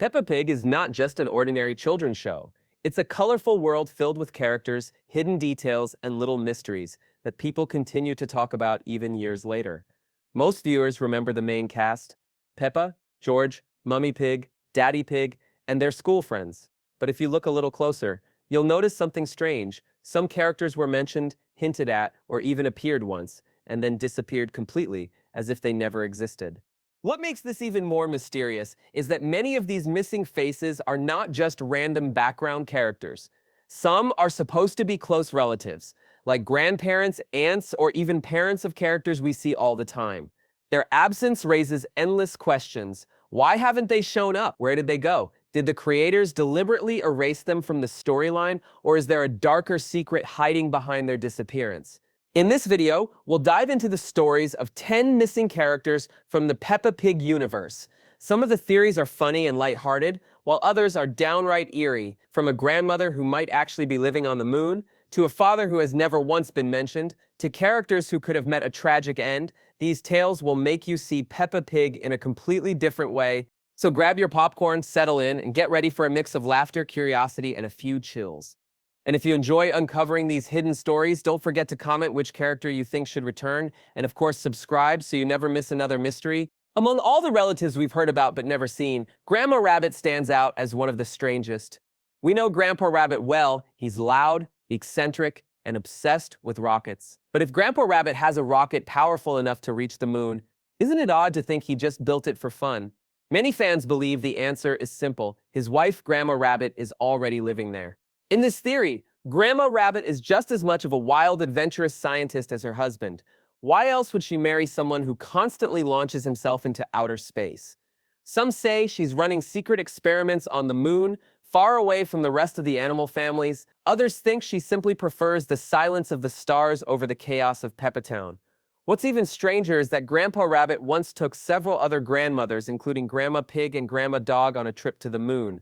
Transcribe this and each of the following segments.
Peppa Pig is not just an ordinary children's show. It's a colorful world filled with characters, hidden details, and little mysteries that people continue to talk about even years later. Most viewers remember the main cast: Peppa, George, Mummy Pig, Daddy Pig, and their school friends. But if you look a little closer, you'll notice something strange. Some characters were mentioned, hinted at, or even appeared once, and then disappeared completely, as if they never existed. What makes this even more mysterious is that many of these missing faces are not just random background characters. Some are supposed to be close relatives, like grandparents, aunts, or even parents of characters we see all the time. Their absence raises endless questions. Why haven't they shown up? Where did they go? Did the creators deliberately erase them from the storyline, or is there a darker secret hiding behind their disappearance? In this video, we'll dive into the stories of 10 missing characters from the Peppa Pig universe. Some of the theories are funny and lighthearted, while others are downright eerie, from a grandmother who might actually be living on the moon, to a father who has never once been mentioned, to characters who could have met a tragic end. These tales will make you see Peppa Pig in a completely different way. So grab your popcorn, settle in, and get ready for a mix of laughter, curiosity, and a few chills. And if you enjoy uncovering these hidden stories, don't forget to comment which character you think should return, and of course subscribe so you never miss another mystery. Among all the relatives we've heard about but never seen, Grandma Rabbit stands out as one of the strangest. We know Grandpa Rabbit well. He's loud, eccentric, and obsessed with rockets. But if Grandpa Rabbit has a rocket powerful enough to reach the moon, isn't it odd to think he just built it for fun? Many fans believe the answer is simple. His wife, Grandma Rabbit, is already living there. In this theory, Grandma Rabbit is just as much of a wild, adventurous scientist as her husband. Why else would she marry someone who constantly launches himself into outer space? Some say she's running secret experiments on the moon, far away from the rest of the animal families. Others think she simply prefers the silence of the stars over the chaos of Peppa Town. What's even stranger is that Grandpa Rabbit once took several other grandmothers, including Grandma Pig and Grandma Dog, on a trip to the moon.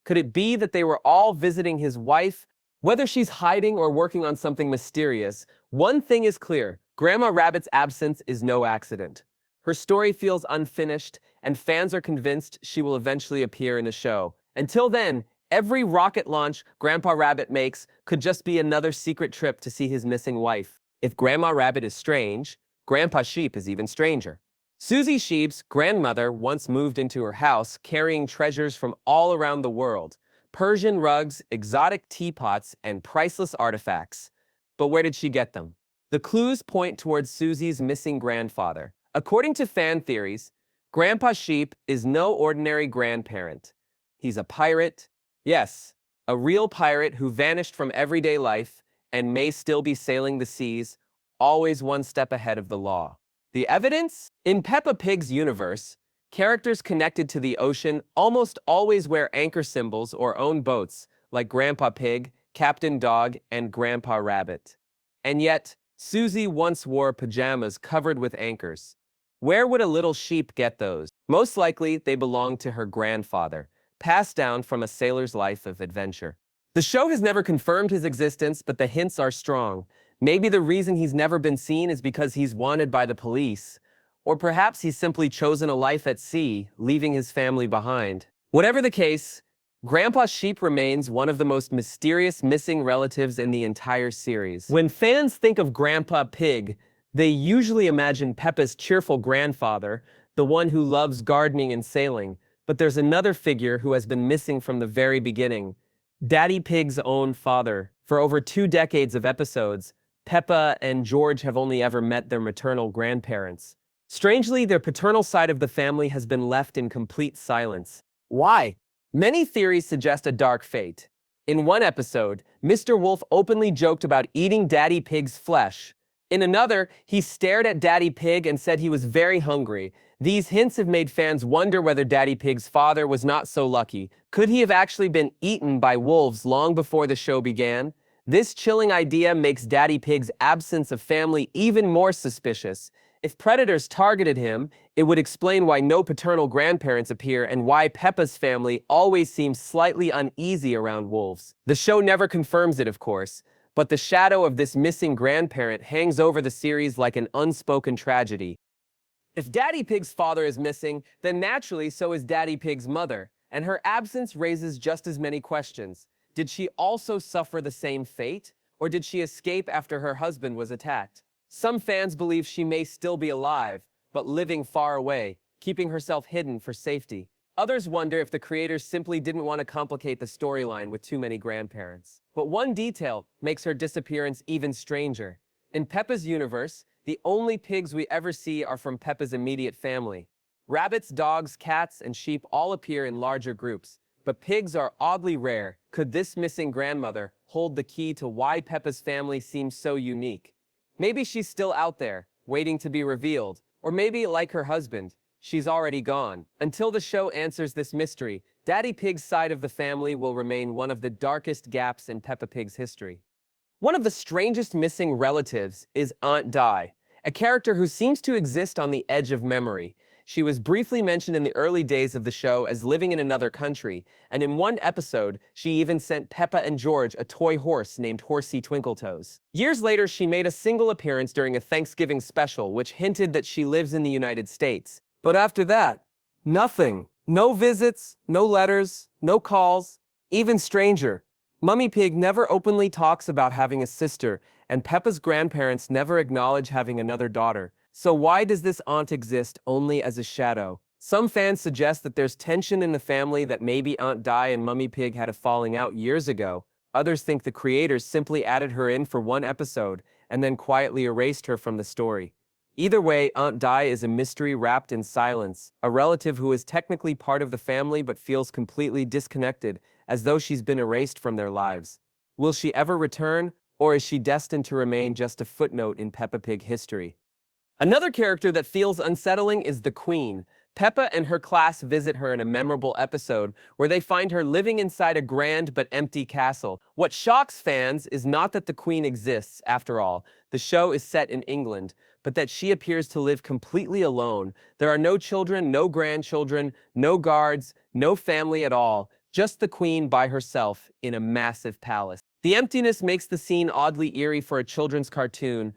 Could it be that they were all visiting his wife? Whether she's hiding or working on something mysterious, one thing is clear: Grandma Rabbit's absence is no accident. Her story feels unfinished, and fans are convinced she will eventually appear in the show. Until then, every rocket launch Grandpa Rabbit makes could just be another secret trip to see his missing wife. If Grandma Rabbit is strange, Grandpa Sheep is even stranger. Susie Sheep's grandmother once moved into her house carrying treasures from all around the world: Persian rugs, exotic teapots, and priceless artifacts. But where did she get them? The clues point towards Susie's missing grandfather. According to fan theories, Grandpa Sheep is no ordinary grandparent. He's a pirate. Yes, a real pirate who vanished from everyday life and may still be sailing the seas, always one step ahead of the law. The evidence? In Peppa Pig's universe, characters connected to the ocean almost always wear anchor symbols or own boats, like Grandpa Pig, Captain Dog, and Grandpa Rabbit. And yet, Susie once wore pajamas covered with anchors. Where would a little sheep get those? Most likely, they belonged to her grandfather, passed down from a sailor's life of adventure. The show has never confirmed his existence, but the hints are strong. Maybe the reason he's never been seen is because he's wanted by the police. Or perhaps he's simply chosen a life at sea, leaving his family behind. Whatever the case, Grandpa Sheep remains one of the most mysterious missing relatives in the entire series. When fans think of Grandpa Pig, they usually imagine Peppa's cheerful grandfather, the one who loves gardening and sailing. But there's another figure who has been missing from the very beginning: Daddy Pig's own father. For over 2 decades of episodes, Peppa and George have only ever met their maternal grandparents. Strangely, their paternal side of the family has been left in complete silence. Why? Many theories suggest a dark fate. In one episode, Mr. Wolf openly joked about eating Daddy Pig's flesh. In another, he stared at Daddy Pig and said he was very hungry. These hints have made fans wonder whether Daddy Pig's father was not so lucky. Could he have actually been eaten by wolves long before the show began? This chilling idea makes Daddy Pig's absence of family even more suspicious. If predators targeted him, it would explain why no paternal grandparents appear and why Peppa's family always seems slightly uneasy around wolves. The show never confirms it, of course, but the shadow of this missing grandparent hangs over the series like an unspoken tragedy. If Daddy Pig's father is missing, then naturally so is Daddy Pig's mother. and her absence raises just as many questions. Did she also suffer the same fate, or did she escape after her husband was attacked? Some fans believe she may still be alive, but living far away, keeping herself hidden for safety. Others wonder if the creators simply didn't want to complicate the storyline with too many grandparents. But one detail makes her disappearance even stranger. In Peppa's universe, the only pigs we ever see are from Peppa's immediate family. Rabbits, dogs, cats, and sheep all appear in larger groups, but pigs are oddly rare. Could this missing grandmother hold the key to why Peppa's family seems so unique? Maybe she's still out there, waiting to be revealed, or maybe, like her husband, she's already gone. Until the show answers this mystery, Daddy Pig's side of the family will remain one of the darkest gaps in Peppa Pig's history. One of the strangest missing relatives is Aunt Di, a character who seems to exist on the edge of memory. She was briefly mentioned in the early days of the show as living in another country, and in one episode, she even sent Peppa and George a toy horse named Horsey Twinkletoes. Years later, she made a single appearance during a Thanksgiving special, which hinted that she lives in the United States. But after that, nothing. No visits, no letters, no calls. Even stranger, Mummy Pig never openly talks about having a sister, and Peppa's grandparents never acknowledge having another daughter. So why does this aunt exist only as a shadow? Some fans suggest that there's tension in the family, that maybe Aunt Di and Mummy Pig had a falling out years ago. Others think the creators simply added her in for one episode and then quietly erased her from the story. Either way, Aunt Di is a mystery wrapped in silence, a relative who is technically part of the family but feels completely disconnected, as though she's been erased from their lives. Will she ever return, or is she destined to remain just a footnote in Peppa Pig history? Another character that feels unsettling is the Queen. Peppa and her class visit her in a memorable episode where they find her living inside a grand but empty castle. What shocks fans is not that the Queen exists, after all. The show is set in England, but that she appears to live completely alone. There are no children, no grandchildren, no guards, no family at all, just the Queen by herself in a massive palace. The emptiness makes the scene oddly eerie for a children's cartoon.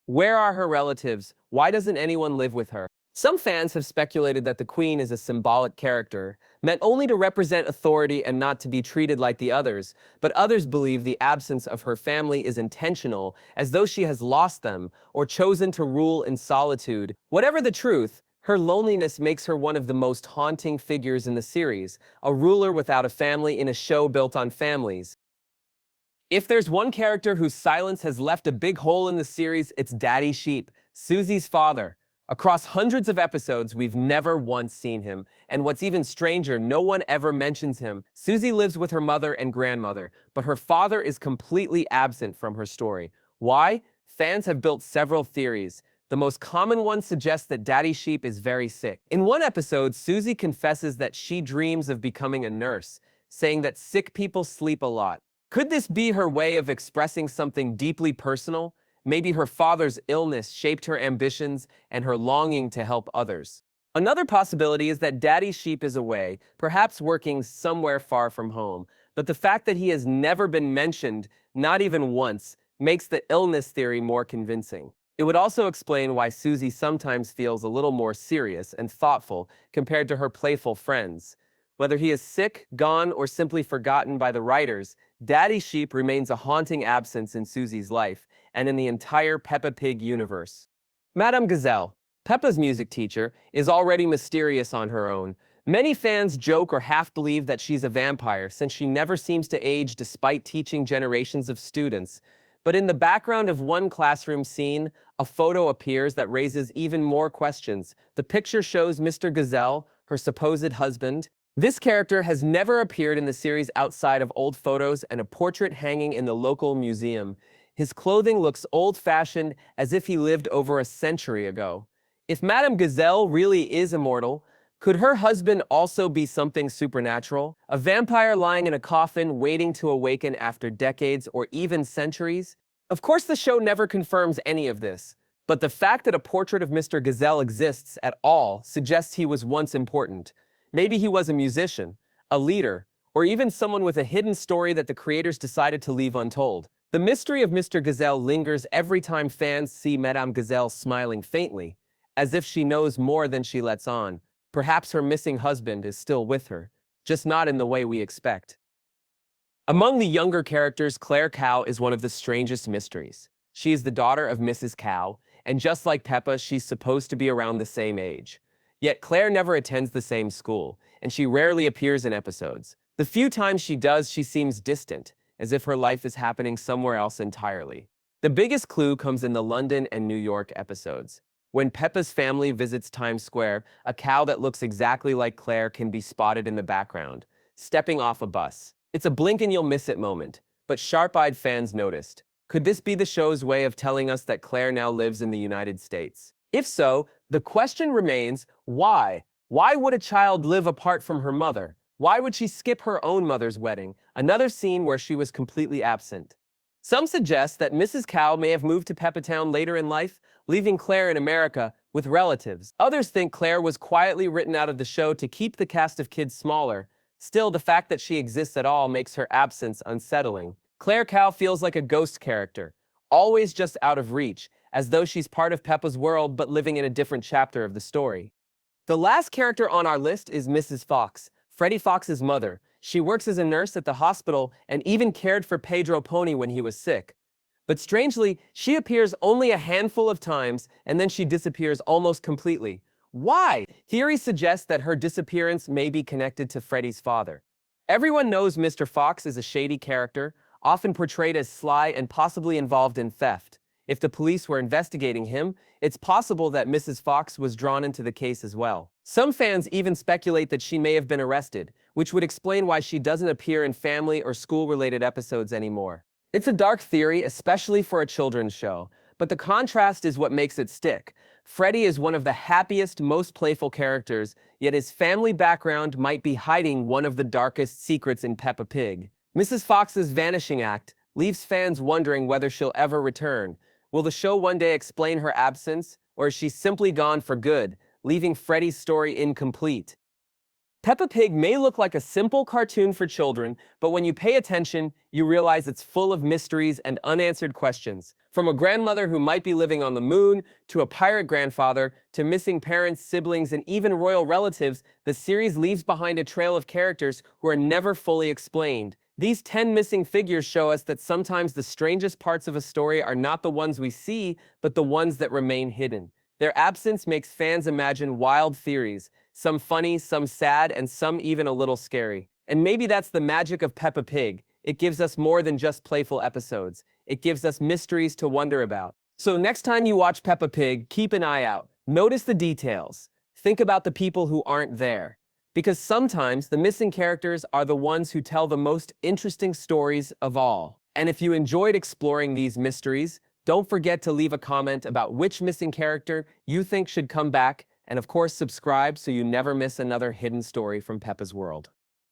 Where are her relatives? Why doesn't anyone live with her? Some fans have speculated that the Queen is a symbolic character, meant only to represent authority and not to be treated like the others, but others believe the absence of her family is intentional, as though she has lost them, or chosen to rule in solitude. Whatever the truth, her loneliness makes her one of the most haunting figures in the series, a ruler without a family in a show built on families. If there's one character whose silence has left a big hole in the series, it's Daddy Sheep, Susie's father. Across hundreds of episodes, we've never once seen him, and what's even stranger, no one ever mentions him. Susie lives with her mother and grandmother, but her father is completely absent from her story. Why? Fans have built several theories. The most common one suggests that Daddy Sheep is very sick. In one episode, Susie confesses that she dreams of becoming a nurse, saying that sick people sleep a lot. Could this be her way of expressing something deeply personal? Maybe her father's illness shaped her ambitions and her longing to help others. Another possibility is that Daddy Sheep is away, perhaps working somewhere far from home, but the fact that he has never been mentioned, not even once, makes the illness theory more convincing. It would also explain why Susie sometimes feels a little more serious and thoughtful compared to her playful friends. Whether he is sick, gone, or simply forgotten by the writers, Daddy Sheep remains a haunting absence in Susie's life and in the entire Peppa Pig universe. Madame Gazelle, Peppa's music teacher, is already mysterious on her own. Many fans joke or half believe that she's a vampire, since she never seems to age despite teaching generations of students. But in the background of one classroom scene, a photo appears that raises even more questions. The picture shows Mr. Gazelle, her supposed husband. This character has never appeared in the series outside of old photos and a portrait hanging in the local museum. His clothing looks old-fashioned, as if he lived over a century ago. If Madame Gazelle really is immortal, could her husband also be something supernatural? A vampire lying in a coffin waiting to awaken after decades or even centuries? Of course, the show never confirms any of this, but the fact that a portrait of Mr. Gazelle exists at all suggests he was once important. Maybe he was a musician, a leader, or even someone with a hidden story that the creators decided to leave untold. The mystery of Mr. Gazelle lingers every time fans see Madame Gazelle smiling faintly, as if she knows more than she lets on. Perhaps her missing husband is still with her. just not in the way we expect. Among the younger characters, Clare Cow is one of the strangest mysteries. She is the daughter of Mrs. Cow, and just like Peppa, she's supposed to be around the same age. Yet Claire never attends the same school, and she rarely appears in episodes. The few times she does, she seems distant, as if her life is happening somewhere else entirely. The biggest clue comes in the London and New York episodes. When Peppa's family visits Times Square, a cow that looks exactly like Claire can be spotted in the background, stepping off a bus. It's a blink and you'll miss it moment, but sharp-eyed fans noticed. Could this be the show's way of telling us that Claire now lives in the United States? If so, the question remains, why? Why would a child live apart from her mother? Why would she skip her own mother's wedding, another scene where she was completely absent? Some suggest that Mrs. Cow may have moved to Peppertown later in life, leaving Claire in America with relatives. Others think Claire was quietly written out of the show to keep the cast of kids smaller. Still, the fact that she exists at all makes her absence unsettling. Clare Cow feels like a ghost character, always just out of reach, as though she's part of Peppa's world but living in a different chapter of the story. The last character on our list is Mrs. Fox, Freddie Fox's mother. She works as a nurse at the hospital and even cared for Pedro Pony when he was sick. But strangely, she appears only a handful of times and then she disappears almost completely. Why? Theories suggest that her disappearance may be connected to Freddie's father. Everyone knows Mr. Fox is a shady character, often portrayed as sly and possibly involved in theft. If the police were investigating him, it's possible that Mrs. Fox was drawn into the case as well. Some fans even speculate that she may have been arrested, which would explain why she doesn't appear in family or school-related episodes anymore. It's a dark theory, especially for a children's show, but the contrast is what makes it stick. Freddie is one of the happiest, most playful characters, yet his family background might be hiding one of the darkest secrets in Peppa Pig. Mrs. Fox's vanishing act leaves fans wondering whether she'll ever return. Will the show one day explain her absence, or is she simply gone for good, leaving Freddie's story incomplete? Peppa Pig may look like a simple cartoon for children, but when you pay attention, you realize it's full of mysteries and unanswered questions. From a grandmother who might be living on the moon, to a pirate grandfather, to missing parents, siblings, and even royal relatives, the series leaves behind a trail of characters who are never fully explained. These 10 missing figures show us that sometimes the strangest parts of a story are not the ones we see, but the ones that remain hidden. Their absence makes fans imagine wild theories, some funny, some sad, and some even a little scary. And maybe that's the magic of Peppa Pig. It gives us more than just playful episodes. It gives us mysteries to wonder about. So next time you watch Peppa Pig, keep an eye out. Notice the details. Think about the people who aren't there. Because sometimes the missing characters are the ones who tell the most interesting stories of all. And if you enjoyed exploring these mysteries, don't forget to leave a comment about which missing character you think should come back, and of course subscribe so you never miss another hidden story from Peppa's World.